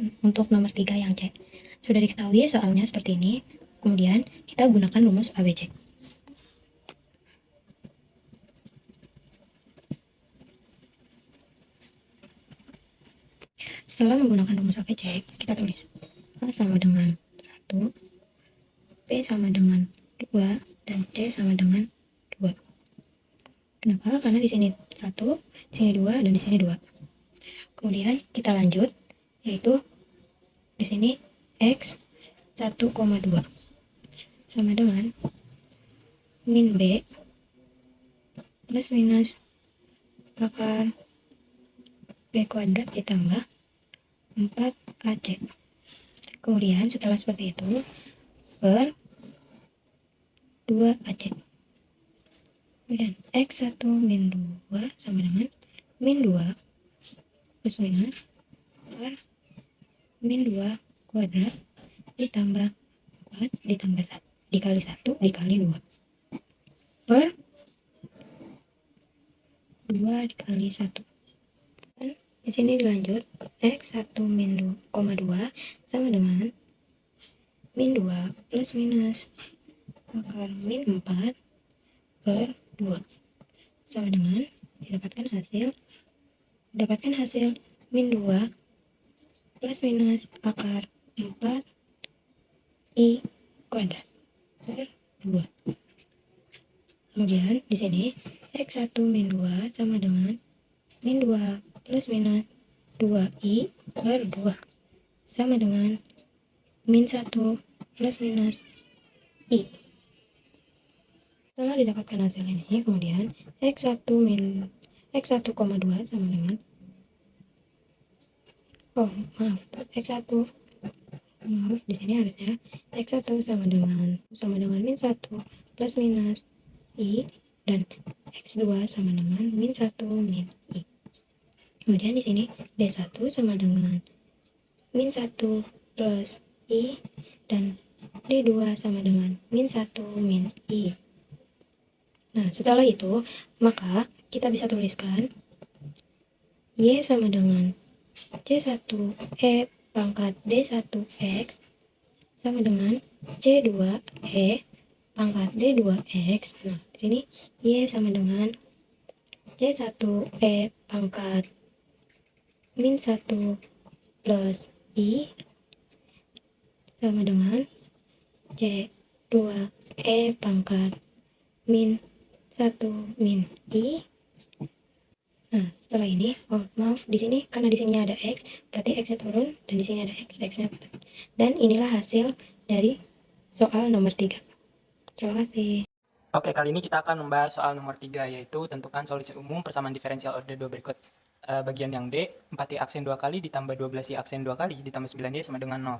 Dan untuk nomor 3 yang C. Sudah diketahui soalnya seperti ini. Kemudian kita gunakan rumus ABC. Setelah menggunakan rumus ABC, kita tulis A sama dengan 1, B sama dengan 2, dan C sama dengan 2. Kenapa? Karena di sini 1, di sini 2, dan di sini 2. Kemudian kita lanjut, yaitu di sini X 1,2 sama dengan min B plus minus akar B kuadrat ditambah 4AC. Kemudian setelah seperti itu, per 2AC. Kemudian X1 min 2 sama dengan min 2 plus minus per min 2 kuadrat ditambah 4 ditambah 1 dikali 1 dikali 2 per 2 dikali 1. Dan di sini dilanjut X1 min 2,2 sama dengan min 2 plus minus akar min 4 per 2 sama dengan didapatkan hasil min 2 plus minus akar 4 I kuadrat per 2. Kemudian di sini X1 min 2 sama dengan min 2 plus minus 2I per 2 sama dengan min 1 plus minus I. Setelah didapatkan hasil ini, kemudian X1 min X1,2 sama dengan X1 di sini harusnya X1 sama dengan min 1 plus minus I, dan X2 sama dengan min 1 min I. Kemudian di sini D1 sama dengan min 1 plus I, dan D2 sama dengan min 1 min I. Nah, setelah itu, maka kita bisa tuliskan Y sama dengan C1E pangkat D1X sama dengan C2E pangkat D2X. Nah, di sini Y sama dengan C1E pangkat min 1 plus I sama dengan C2E pangkat min 1 min I. Nah, setelah ini, di sini karena di sini ada X, berarti X-nya turun, dan di sini ada X-nya turun. Dan inilah hasil dari soal nomor 3. Terima kasih. Oke, kali ini kita akan membahas soal nomor 3, yaitu tentukan solusi umum persamaan diferensial order 2 berikut. Bagian yang D, 4Y aksen 2 kali ditambah 12Y aksen 2 kali ditambah 9Y sama dengan 0.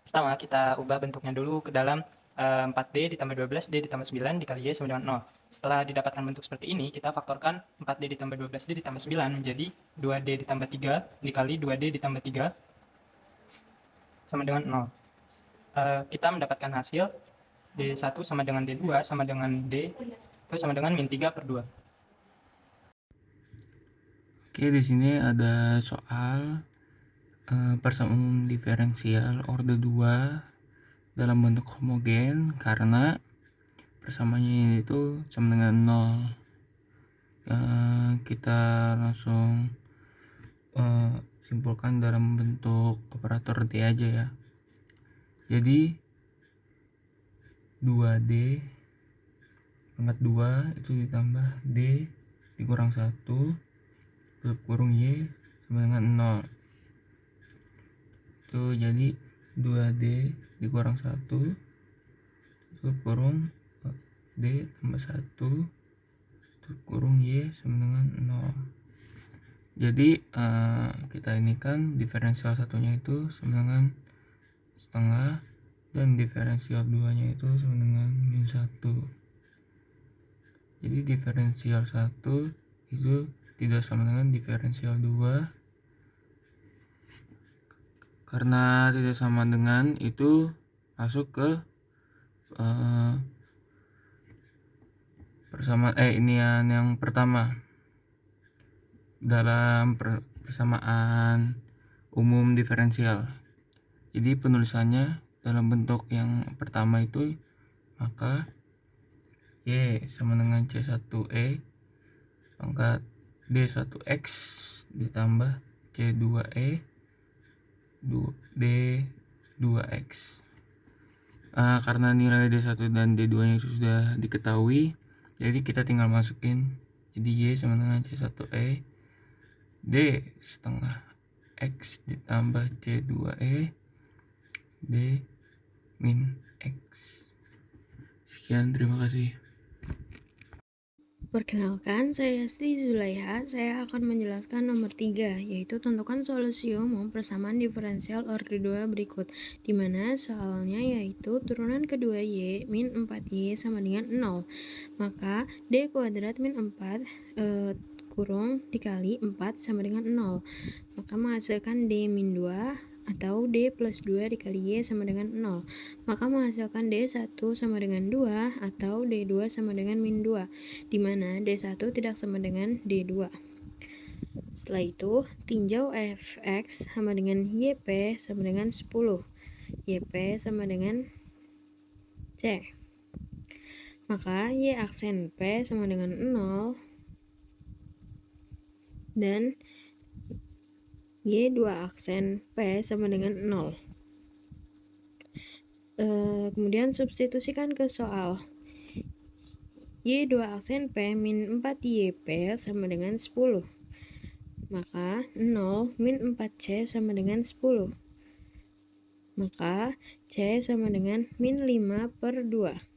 Pertama, kita ubah bentuknya dulu ke dalam 4D ditambah 12D ditambah 9 dikali Y sama dengan 0. Setelah didapatkan bentuk seperti ini, kita faktorkan 4D ditambah 12D ditambah 9 menjadi 2D ditambah 3 dikali 2D ditambah 3 sama dengan 0. Kita mendapatkan hasil D1 sama dengan D2 sama dengan D itu sama dengan min 3 per 2. Oke, di sini ada soal persamaan umum diferensial order 2 dalam bentuk homogen karena persamaannya itu sama dengan 0. Kita langsung simpulkan dalam bentuk operator D aja ya. Jadi 2D pangkat 2 itu ditambah D dikurang 1 tutup kurung Y sama dengan 0. Itu jadi 2D dikurang 1 tutup kurung D tambah 1 tutup kurung Y sama dengan 0. Jadi kita ini kan diferensial satunya itu sama dengan setengah dan diferensial 2 nya itu sama dengan min 1. Jadi diferensial 1 itu tidak sama dengan diferensial 2. Karena tidak sama dengan itu masuk ke persamaan inian yang pertama dalam persamaan umum diferensial. Jadi penulisannya dalam bentuk yang pertama itu, maka Y sama dengan C1E pangkat D1X ditambah C2E D2X. Karena nilai D1 dan D2 nya sudah diketahui, jadi kita tinggal masukin. Jadi Y sama dengan C1E D setengah X ditambah C2E D min X. Sekian, terima kasih. Perkenalkan, saya Sri Zulaiha. Saya akan menjelaskan nomor 3, yaitu tentukan solusi umum persamaan diferensial orde 2 berikut, di mana soalnya yaitu turunan kedua Y min 4Y sama dengan 0. Maka D kuadrat min 4 kurung dikali 4 sama dengan 0. Maka menghasilkan D min 2 atau D plus 2 dikali Y sama dengan 0. Maka menghasilkan D1 sama dengan 2 atau D2 sama dengan min 2, di mana D1 tidak sama dengan D2. Setelah itu, tinjau Fx sama dengan YP sama dengan 10. YP sama dengan C. Maka Y aksen P sama dengan 0 dan Y2 aksen P sama dengan 0. Kemudian substitusikan ke soal. Y2 aksen P min 4YP sama dengan 10. Maka 0 min 4C sama dengan 10. Maka C sama dengan min 5 per 2.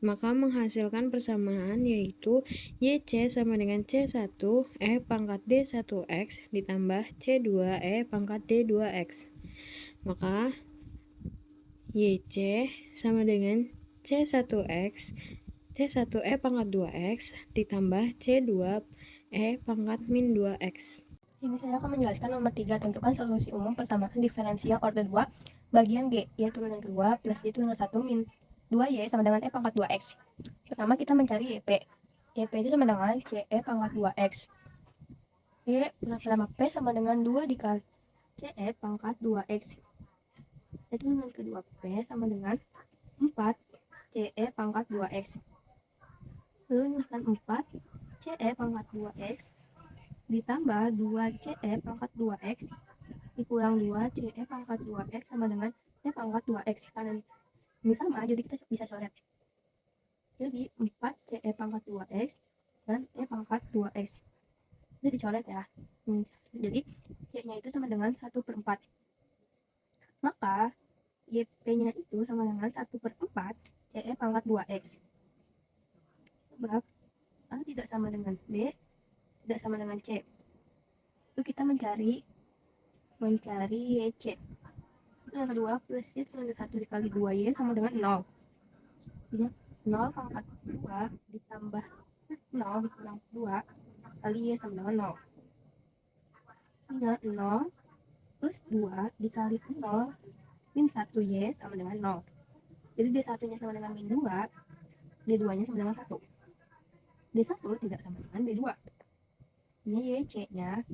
Maka menghasilkan persamaan yaitu YC sama dengan C1 E pangkat D1X ditambah C2 E pangkat D2X. Maka YC sama dengan C1X C1E pangkat 2X ditambah C2 E pangkat min 2X. Ini saya akan menjelaskan nomor 3, tentukan solusi umum persamaan diferensial orde 2 bagian G, Y turunan kedua plus Y turunan 1 min 2Y sama dengan E pangkat 2X. Pertama kita mencari YP. YP itu sama dengan CE pangkat 2X. Y sama P sama dengan 2 dikali CE pangkat 2X. Y turunan kedua P sama dengan 4 CE pangkat 2X. Lalu nyalakan 4 CE pangkat 2X ditambah 2 CE pangkat 2X dikurang 2 CE pangkat 2X sama dengan E pangkat 2X. Karena ini sama, jadi kita bisa coret. Jadi 4 CE pangkat 2X dan E pangkat 2X. Ini dicoret ya. Jadi C-nya itu sama dengan 1/4. Maka YP-nya itu sama dengan 1/4 CE pangkat 2X. Sebab A tidak sama dengan B, tidak sama dengan C. Itu kita mencari YC. Itu yang kedua, plus Y turunan 1 dikali 2Y sama dengan 0. Jadi 0 pangkat 2 ditambah 0 dikurang 2 kali Y sama dengan 0. Ini 0 plus 2 dikali 0 min 1Y sama dengan 0. Jadi D1 nya sama dengan min 2, D2 nya sama dengan 1. D1 tidak sama dengan D2. Ini YC nya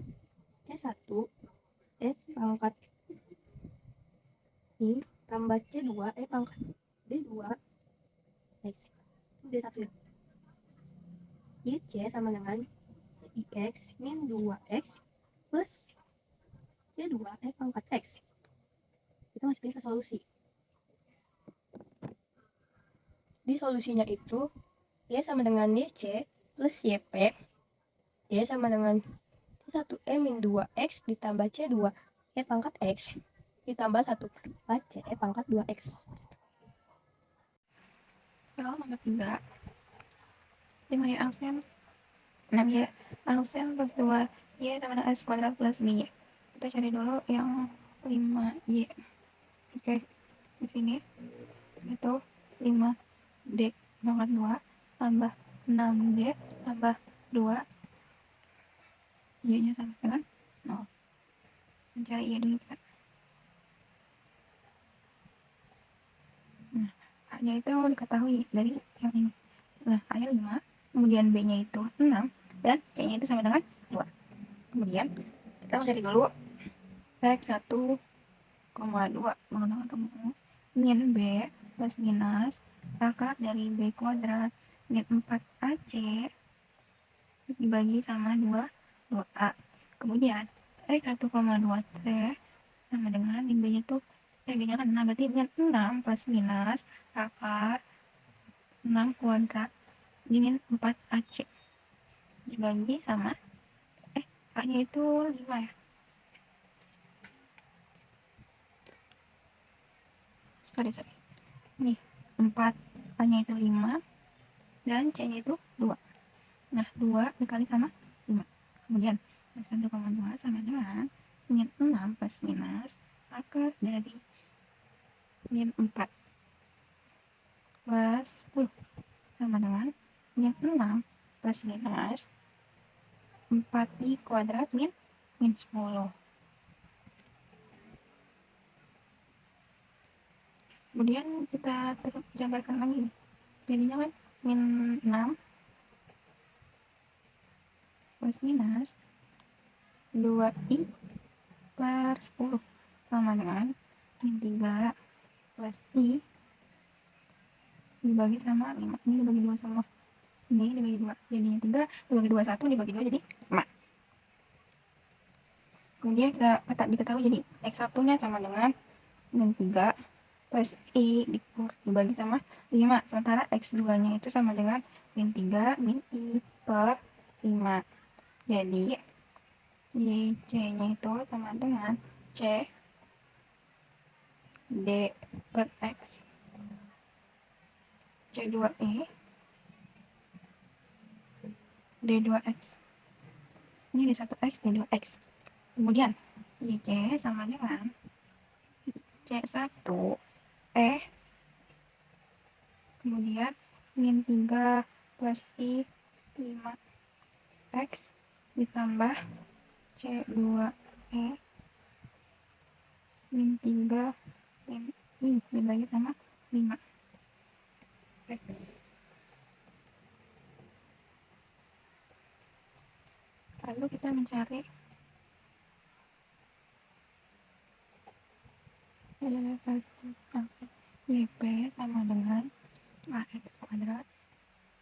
C1 E pangkat ini tambah C2 E pangkat D2 X. D1 ya. YC sama dengan X min 2X plus C2 E pangkat X. Kita masukin ke solusi. Di solusinya itu Y sama dengan YC plus YP. Y sama dengan C1E min 2X ditambah C2 E pangkat X ditambah 1/4 CE pangkat 2X. Soal nomor 3. 5Y aksen 6Y aksen plus 2Y sama dengan S kuadrat plus BY. Kita cari dulu yang 5Y. Oke, di sini itu 5D pangkat 2 tambah 6D tambah 2 Y nya sama dengan 0. Mencari Y dulu kan. Nah, A-nya itu diketahui dari yang ini. Nah, A-nya 5, kemudian B-nya itu 6, dan C-nya itu sama dengan 2. Kemudian kita mencari dulu X 1,2 menggunakan rumus min B plus minus akar dari B kuadrat min 4AC dibagi sama 2A. Kemudian X 1,2T sama dengan min B nya tuh B nya kan 6, berarti min 6 plus minus akar 6 kuadrat min 4AC dibagi sama A nya itu 5 ya, sorry nih 4, A nya itu 5 dan C nya itu 2. Nah 2 dikali sama 5, kemudian 1,2 sama dengan min 6 plus minus akar dari min 4 plus 10 sama dengan min 6 plus minus 4 di kuadrat min 10. Kemudian kita jabarkan lagi nih, jadinya kan min 6 plus minus 2i per 10 sama dengan min 3 plus i dibagi sama 5. Ini dibagi 2 semua, ini dibagi 2 jadinya 3, dibagi 2 1 dibagi 2 jadi 5. Kemudian kita diketahui jadi X1 nya sama dengan min 3 plus I dibagi sama 5, sementara X2 nya itu sama dengan min 3 min I per 5. Jadi C nya itu sama dengan C D per X C2E D2X, ini D1X D2X. Kemudian C sama dengan C1E kemudian min 3 plus I 5X ditambah C2E min 3 min I dibagi sama 5. Lalu kita mencari YP sama dengan AX kuadrat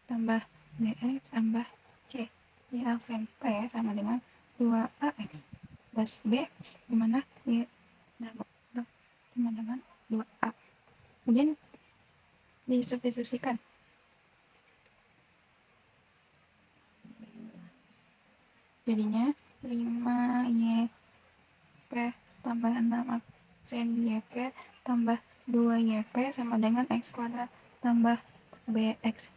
tambah BX tambah C, Y aksen P sama dengan 2AX plus B dimana Y sama dengan 2A. Kemudian disubstitusikan, jadinya 5YP tambah 6 aksen YP tambah 2YP sama dengan X kuadrat tambah BX,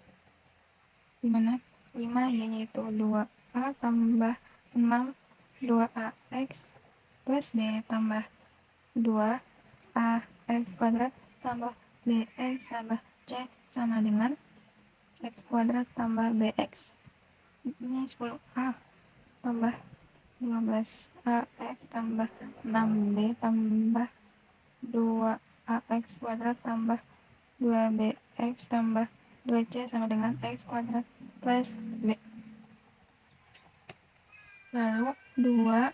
dimana 5 Y nya itu 2A tambah 6 2AX plus B tambah 2AX kuadrat tambah BX tambah C sama dengan X kuadrat tambah BX. Ini 10A tambah 12AX tambah 6B tambah 2AX kuadrat tambah 2BX tambah 2C sama dengan X kuadrat plus B. Lalu 2AX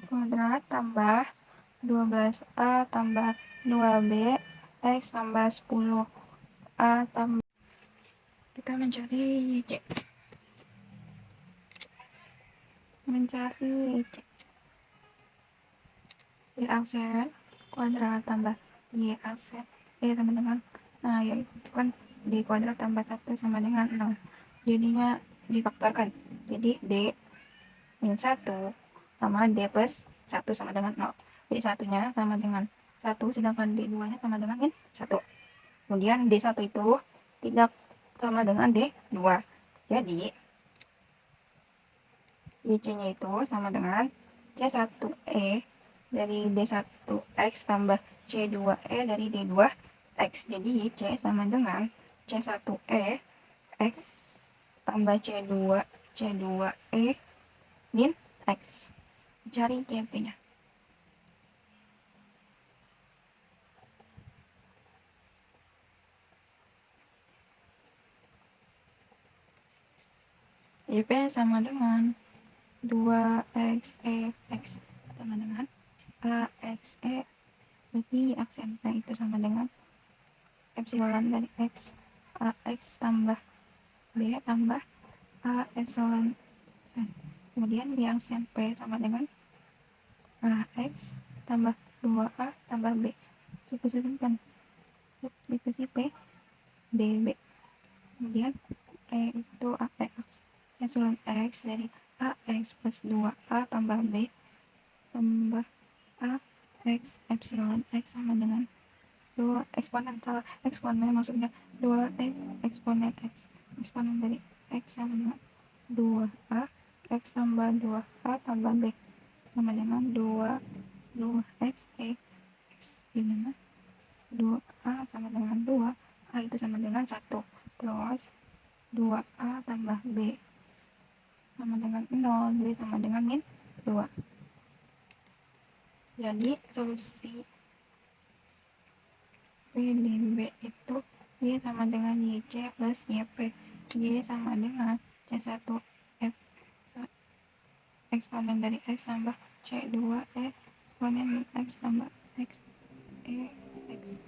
kuadrat tambah 12A tambah 2B X tambah 10A tambah, kita mencari YC, Y aksen kuadrat tambah Y aksen sama dengan, nah ya itu kan D kuadrat tambah 1 sama dengan 0, jadinya difaktorkan, jadi D min 1 sama D plus 1 sama dengan 0. D1 nya sama dengan 1 sedangkan D2 nya sama dengan min 1. Kemudian D1 itu tidak sama dengan D2, jadi YC nya itu sama dengan C1E dari D1X tambah C2E dari D2X. Jadi YC sama dengan C1E X tambah C2E min X. Cari YP-nya. YP sama dengan 2xe X sama dengan AXE, berarti aksen P itu sama dengan epsilon dari X, AX tambah B tambah A epsilon N. Kemudian di aksen P sama dengan AX tambah 2A tambah B. Substitusikan substitusi P dB. Kemudian E itu AX epsilon X dari AX plus 2A tambah B tambah A X epsilon X sama dengan 2 eksponen, salah, eksponen maksudnya 2x eksponen X, eksponen dari X sama dengan 2A X tambah 2A tambah B sama dengan 2x X, dimana 2A sama dengan 2, A itu sama dengan 1, terus 2A tambah B sama dengan 0, B sama dengan min 2. Jadi solusi PDB itu Y sama dengan YC plus YP. Y sama dengan C1 F eksponen dari X tambah C2 E eksponen min X tambah X E X.